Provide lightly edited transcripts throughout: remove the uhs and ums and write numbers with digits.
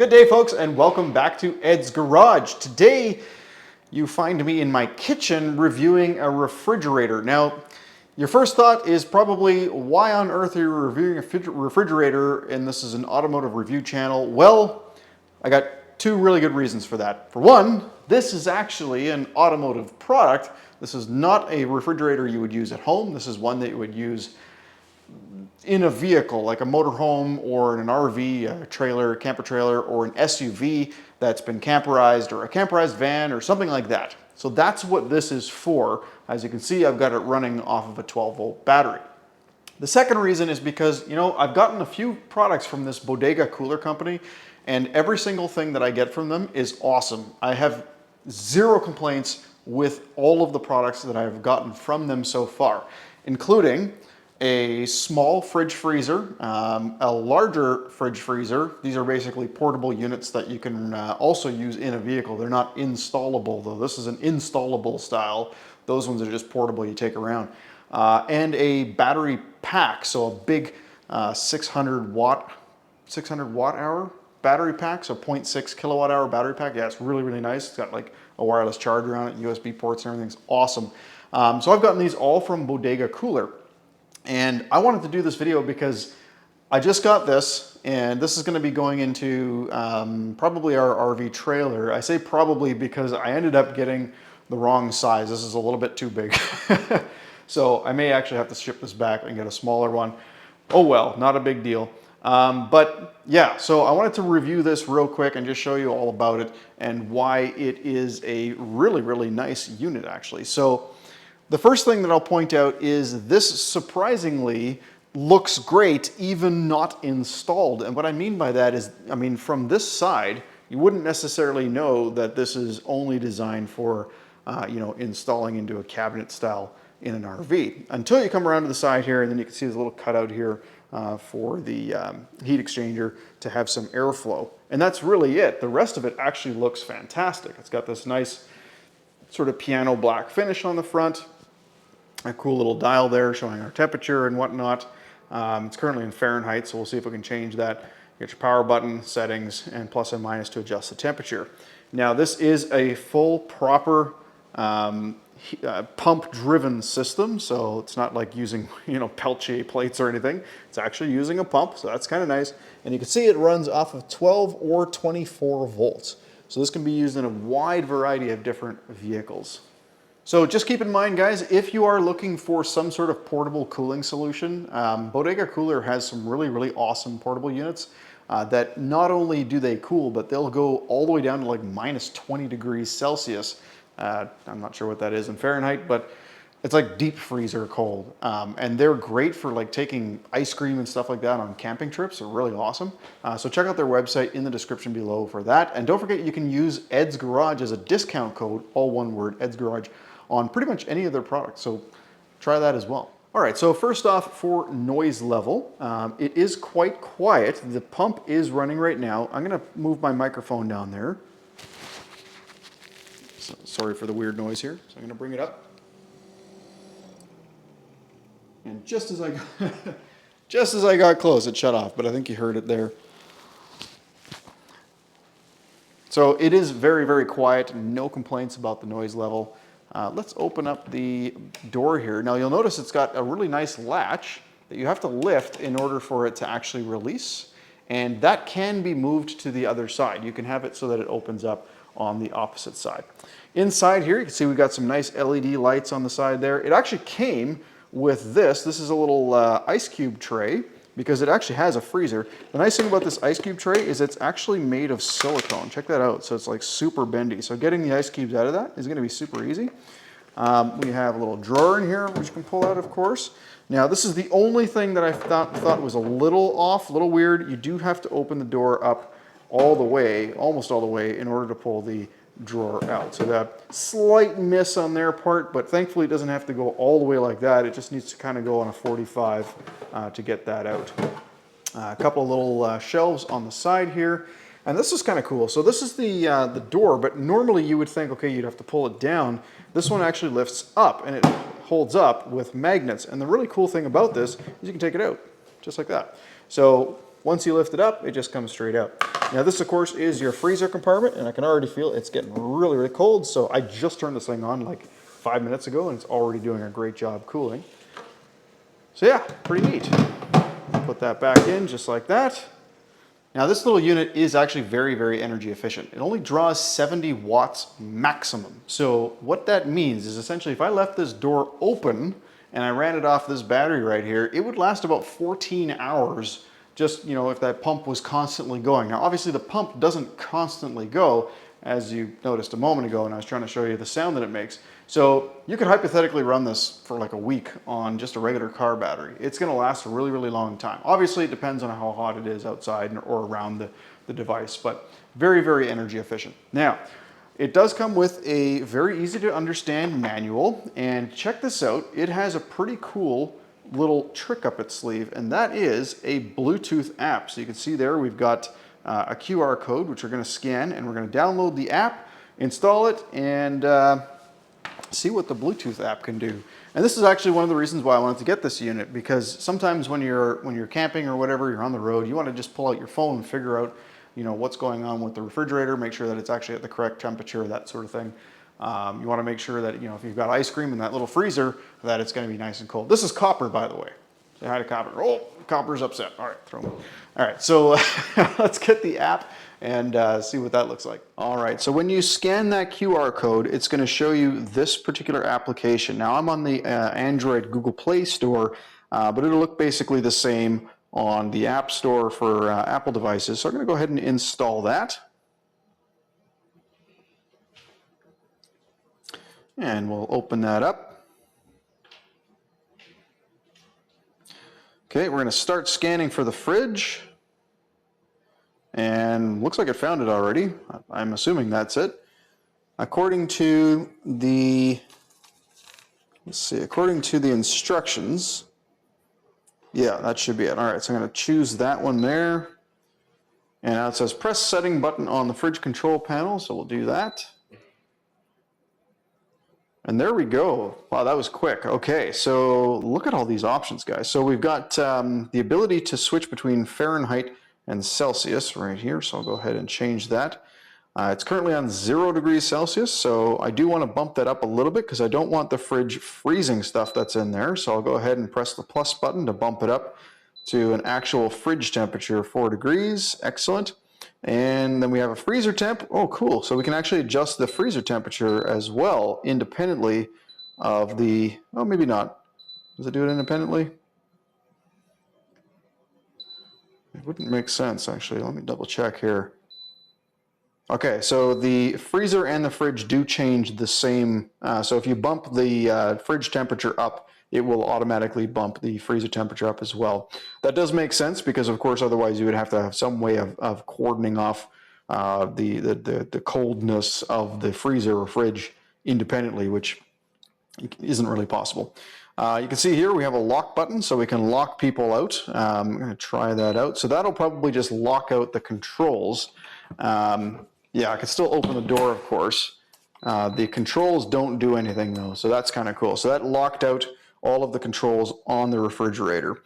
Good day, folks, and welcome back to Ed's Garage. Today, you find me in my kitchen reviewing a refrigerator. Now, your first thought is probably, why on earth are you reviewing a refrigerator and this is an automotive review channel? Well, I got two really good reasons for that. For one, this is actually an automotive product. This is not a refrigerator you would use at home. This is one that you would use in a vehicle, like a motorhome or in an RV, a trailer, camper trailer, or an SUV that's been camperized, or a camperized van or something like that. So that's what this is for. As you can see, I've got it running off of a 12-volt battery. The second reason is because, I've gotten a few products from this Bodega cooler company, and every single thing that I get from them is awesome. I have zero complaints with all of the products that I've gotten from them so far, including a small fridge freezer, a larger fridge freezer. These are basically portable units that you can also use in a vehicle. They're not installable though. This is an installable style. Those ones are just portable, you take around. And a battery pack, so a big 600 watt hour battery pack, so 0.6 kilowatt hour battery pack. Yeah, it's really, really nice. It's got like a wireless charger on it, USB ports and everything's awesome. So I've gotten these all from Bodega Cooler. And I wanted to do this video because I just got this, and this is going to be going into probably our RV trailer. I say probably because I ended up getting the wrong size. This is a little bit too big. So I may actually have to ship this back and get a smaller one. Oh well, not a big deal. But yeah, so I wanted to review this real quick and just show you all about it and why it is a really, really nice unit actually. So the first thing that I'll point out is this surprisingly looks great even not installed. And what I mean by that is, from this side, you wouldn't necessarily know that this is only designed for, installing into a cabinet style in an RV. Until you come around to the side here, and then you can see there's a little cutout here for the heat exchanger to have some airflow. And that's really it. The rest of it actually looks fantastic. It's got this nice sort of piano black finish on the front. A cool little dial there showing our temperature and whatnot. It's currently in Fahrenheit, so we'll see if we can change that. You get your power button, settings, and plus and minus to adjust the temperature. Now this is a full proper pump-driven system, so it's not like using Peltier plates or anything. It's actually using a pump, so that's kind of nice. And you can see it runs off of 12 or 24 volts. So this can be used in a wide variety of different vehicles. So just keep in mind, guys, if you are looking for some sort of portable cooling solution, Bodega Cooler has some really, really awesome portable units that not only do they cool, but they'll go all the way down to like minus 20 degrees Celsius. I'm not sure what that is in Fahrenheit, but it's like deep freezer cold. And they're great for like taking ice cream and stuff like that on camping trips. They're really awesome. So check out their website in the description below for that. And don't forget, you can use Ed's Garage as a discount code, all one word, Ed's Garage, on pretty much any of their products. So try that as well. All right, so first off, for noise level, it is quite quiet. The pump is running right now. I'm gonna move my microphone down there. So, sorry for the weird noise here. So I'm gonna bring it up. And just as I got close, it shut off, but I think you heard it there. So it is very, very quiet. No complaints about the noise level. Let's open up the door here. Now you'll notice it's got a really nice latch that you have to lift in order for it to actually release. And that can be moved to the other side. You can have it so that it opens up on the opposite side. Inside here, you can see we've got some nice LED lights on the side there. It actually came with this. This is a little ice cube tray, because it actually has a freezer. The nice thing about this ice cube tray is it's actually made of silicone. Check that out. So it's like super bendy. So getting the ice cubes out of that is gonna be super easy. We have a little drawer in here, which you can pull out, of course. Now, this is the only thing that I thought was a little off, a little weird. You do have to open the door up all the way, almost all the way, in order to pull the drawer out. So that slight miss on their part, but thankfully it doesn't have to go all the way like that. It just needs to kind of go on a 45 to get that out. A couple of little shelves on the side here. And this is kind of cool. So this is the door, but normally you would think, okay, you'd have to pull it down. This one actually lifts up and it holds up with magnets. And the really cool thing about this is you can take it out just like that. So once you lift it up, it just comes straight out. Now this, of course, is your freezer compartment, and I can already feel it's getting really, really cold. So I just turned this thing on like 5 minutes ago, and it's already doing a great job cooling. So yeah, pretty neat. Put that back in just like that. Now this little unit is actually very, very energy efficient. It only draws 70 watts maximum. So what that means is essentially if I left this door open and I ran it off this battery right here, it would last about 14 hours just, you know, if that pump was constantly going. Now obviously the pump doesn't constantly go, as you noticed a moment ago, and I was trying to show you the sound that it makes. So you could hypothetically run this for like a week on just a regular car battery. It's gonna last a really, really long time. Obviously, it depends on how hot it is outside or around the device, but very, very energy efficient. Now, it does come with a very easy to understand manual, and check this out. It has a pretty cool little trick up its sleeve, and that is a Bluetooth app. So you can see there, we've got a QR code, which we're gonna scan, and we're gonna download the app, install it, and see what the Bluetooth app can do. And this is actually one of the reasons why I wanted to get this unit, because sometimes when you're camping or whatever, you're on the road, you want to just pull out your phone and figure out, you know, what's going on with the refrigerator, make sure that it's actually at the correct temperature, that sort of thing. You want to make sure that, you know, if you've got ice cream in that little freezer, that it's going to be nice and cold. This is Copper, by the way. Say hi to Copper. Oh, Copper's upset. All right, throw him. All right, so let's get the app and see what that looks like. All right, so when you scan that QR code, it's gonna show you this particular application. Now I'm on the Android Google Play Store, but it'll look basically the same on the App Store for Apple devices. So I'm gonna go ahead and install that. And we'll open that up. Okay, we're gonna start scanning for the fridge. And looks like it found it already. I'm assuming that's it. According to the, let's see, according to the instructions, yeah, that should be it. All right, so I'm gonna choose that one there. And now it says press setting button on the fridge control panel, so we'll do that. And there we go. Wow, that was quick. Okay, so look at all these options, guys. So we've got the ability to switch between Fahrenheit and Celsius right here, so I'll go ahead and change that. It's currently on 0 degrees Celsius, so I do want to bump that up a little bit because I don't want the fridge freezing stuff that's in there. So I'll go ahead and press the plus button to bump it up to an actual fridge temperature of 4 degrees. Excellent. And then we have a freezer temp. Oh, cool. So we can actually adjust the freezer temperature as well independently of the, oh, maybe not. Does it do it independently? It wouldn't make sense, actually. Let me double check here. Okay, so the freezer and the fridge do change the same. So if you bump the fridge temperature up, it will automatically bump the freezer temperature up as well. That does make sense because, of course, otherwise you would have to have some way of cordoning off the coldness of the freezer or fridge independently, which isn't really possible. You can see here we have a lock button, so we can lock people out. I'm going to try that out. So that'll probably just lock out the controls. Yeah, I can still open the door, of course. The controls don't do anything though, so that's kind of cool. So that locked out all of the controls on the refrigerator.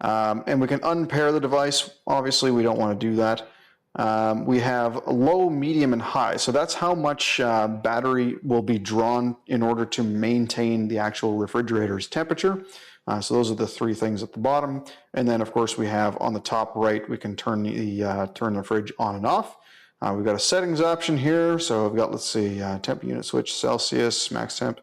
And we can unpair the device. Obviously, we don't want to do that. We have low, medium, and high. So that's how much battery will be drawn in order to maintain the actual refrigerator's temperature. So those are the three things at the bottom. And then, of course, we have on the top right, we can turn the fridge on and off. We've got a settings option here. So we've got, let's see, temp unit switch, Celsius, max temp.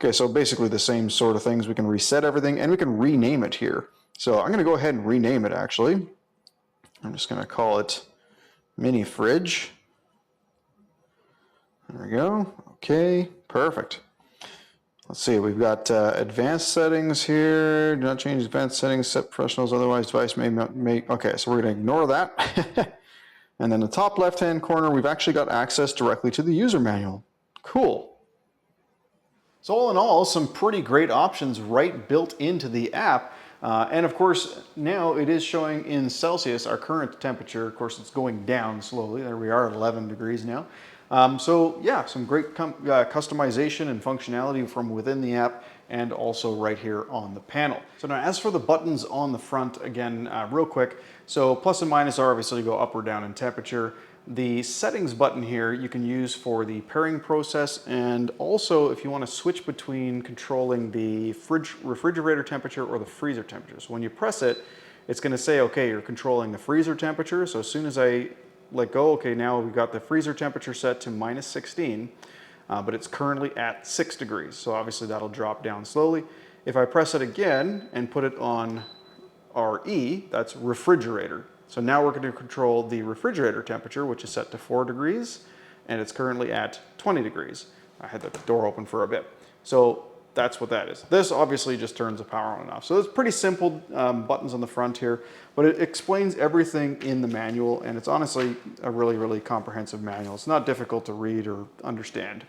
Okay, so basically the same sort of things. We can reset everything and we can rename it here. So I'm going to go ahead and rename it actually. I'm just going to call it mini fridge. There we go. Okay, perfect. Let's see, we've got advanced settings here. Do not change advanced settings, set professionals, otherwise device may not make. Okay, so we're going to ignore that. And then the top left-hand corner, we've actually got access directly to the user manual. Cool. So all in all, some pretty great options right built into the app. And of course, now it is showing in Celsius our current temperature. Of course, it's going down slowly. There we are at 11 degrees now. So yeah, some great customization and functionality from within the app. and also right here on the panel. So now as for the buttons on the front, again, real quick, so plus and minus are obviously go up or down in temperature. The settings button here you can use for the pairing process, and also if you want to switch between controlling the refrigerator temperature or the freezer temperature. So when you press it, it's going to say, okay, you're controlling the freezer temperature. So as soon as I let go, okay, now we've got the freezer temperature set to minus 16, but it's currently at 6 degrees. So obviously that'll drop down slowly. If I press it again and put it on RE, that's refrigerator. So now we're going to control the refrigerator temperature, which is set to 4 degrees, and it's currently at 20 degrees. I had the door open for a bit. So that's what that is. This obviously just turns the power on and off. So it's pretty simple buttons on the front here, but it explains everything in the manual, and it's honestly a really, really comprehensive manual. It's not difficult to read or understand.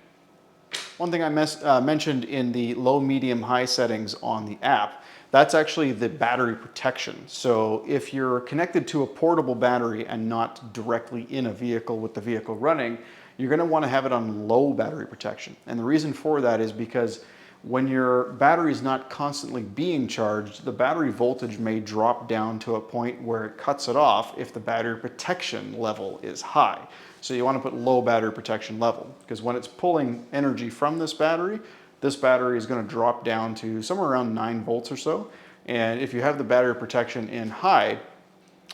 One thing I mentioned in the low, medium, high settings on the app, that's actually the battery protection. So if you're connected to a portable battery and not directly in a vehicle with the vehicle running, you're gonna wanna have it on low battery protection. And the reason for that is because when your battery is not constantly being charged, the battery voltage may drop down to a point where it cuts it off if the battery protection level is high. So you want to put low battery protection level, because when it's pulling energy from this battery is going to drop down to somewhere around 9 volts or so. And if you have the battery protection in high,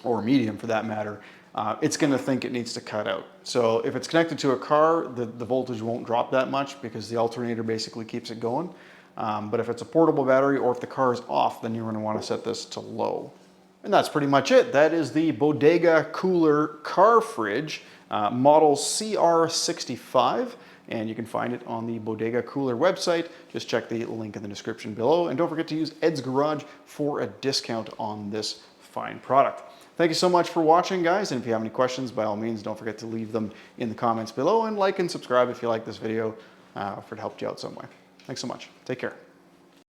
or medium for that matter, it's going to think it needs to cut out. So if it's connected to a car, the voltage won't drop that much because the alternator basically keeps it going. But if it's a portable battery or if the car is off, then you're going to want to set this to low. And that's pretty much it. That is the Bodega cooler car fridge, model CR65. And you can find it on the Bodega cooler website. Just check the link in the description below. And don't forget to use Ed's Garage for a discount on this fine product. Thank you so much for watching, guys. And if you have any questions, by all means, don't forget to leave them in the comments below, and like and subscribe if you like this video, if it helped you out some way. Thanks so much. Take care.